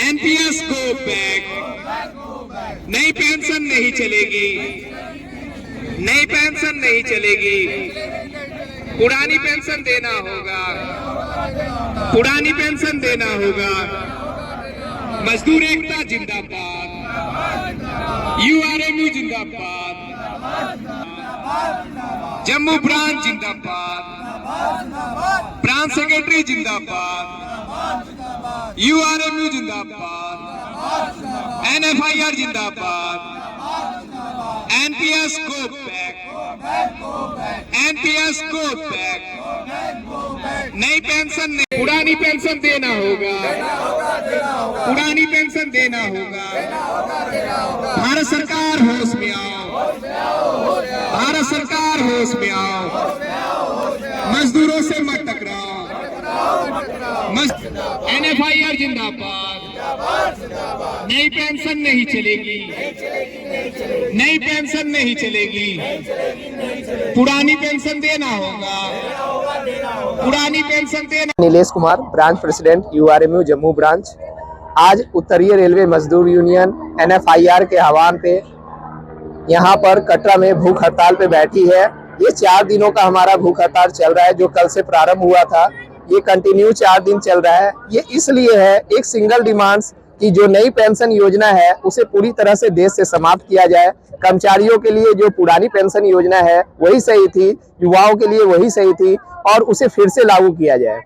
NPS go back. नई pension नहीं चलेगी, नई पेंशन नहीं चलेगी, पुरानी पेंशन देना होगा, पुरानी पेंशन देना होगा। मजदूर एकता जिंदाबाद, यूआरएमयू जिंदाबाद, जम्मू ब्रांच जिंदाबाद, ब्रांच सेक्रेटरी जिंदाबाद, यूआरएमयू जिंदाबाद, एनएफआईआर जिंदाबाद, NPS go back, NPS go back. नई पेंशन नहीं, पुरानी पेंशन देना होगा, पुरानी पेंशन देना होगा। भारत सरकार होश में आओ, भारत सरकार होश में आओ। मजदूरों से मत टकराओ। एनएफआईआर जिंदाबाद। नई पेंशन नहीं चलेगी, नई पेंशन नहीं चलेगी, पुरानी पेंशन देना होगा, पुरानी पेंशन देना। Nilesh Kumar, branch president URMU Jammu branch. आज उत्तरीय रेलवे मजदूर यूनियन एनएफआईआर के आह्वान पे यहाँ पर कटरा में भूख हड़ताल पे बैठी है। ये 4 दिनों का हमारा भूख हड़ताल चल रहा है, जो कल से प्रारंभ हुआ था। ये कंटिन्यू 4 दिन चल रहा है। ये इसलिए है, एक सिंगल डिमांड्स कि जो नई पेंशन योजना है उसे पूरी तरह से देश से समाप्त किया जाए। कर्मचारियों के लिए जो पुरानी पेंशन योजना है वही सही थी, युवाओं के लिए वही सही थी, और उसे फिर से लागू किया जाए।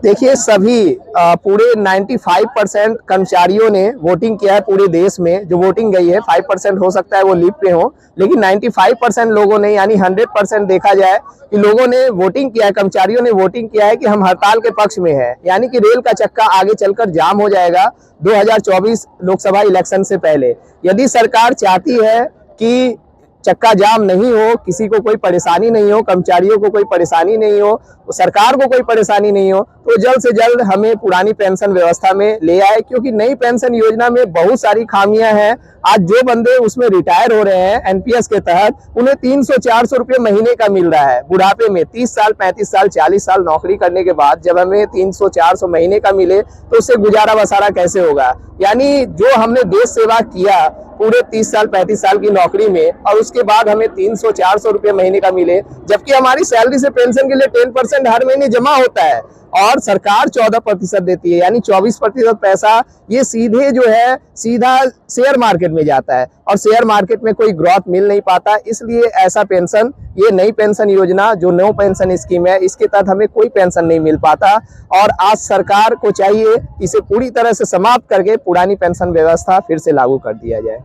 देखिए, सभी पूरे 95% कर्मचारियों ने वोटिंग किया है पूरे देश में। जो वोटिंग गई है 5% हो सकता है वो लीव पे हो, लेकिन 95% लोगों ने, यानी 100% देखा जाए कि लोगों ने वोटिंग किया है, कर्मचारियों ने वोटिंग किया है कि हम हड़ताल के पक्ष में है। यानी कि रेल का चक्का आगे चलकर जाम हो जाएगा 2024 लोकसभा इलेक्शन से पहले। यदि सरकार चाहती है कि चक्का जाम नहीं हो, किसी को कोई परेशानी नहीं हो, कर्मचारियों को कोई परेशानी नहीं हो, सरकार को कोई परेशानी नहीं हो, तो जल्द से जल्द हमें पुरानी पेंशन व्यवस्था में ले आए। क्योंकि नई पेंशन योजना में बहुत सारी खामियां हैं। आज जो बंदे उसमें रिटायर हो रहे हैं एनपीएस के तहत, उन्हें 300-400 रुपये महीने का मिल रहा है। बुढ़ापे में 30 साल, 35 साल, 40 साल नौकरी करने के बाद जब हमें 300-400 महीने का मिले तो उससे गुजारा बसारा कैसे होगा। यानी जो हमने देश सेवा किया पूरे 30 साल 35 साल की नौकरी में, और उसके बाद हमें 300-400 रुपये महीने का मिले, जबकि हमारी सैलरी से पेंशन के लिए 10% हर महीने जमा होता है और सरकार 14% देती है। यानी 24% पैसा ये सीधे जो है सीधा शेयर मार्केट में जाता है, और शेयर मार्केट में कोई ग्रोथ मिल नहीं पाता। इसलिए ऐसा पेंशन, ये नई पेंशन योजना जो नो पेंशन स्कीम है, इसके तहत हमें कोई पेंशन नहीं मिल पाता। और आज सरकार को चाहिए इसे पूरी तरह से समाप्त करके पुरानी पेंशन व्यवस्था फिर से लागू कर दिया जाए।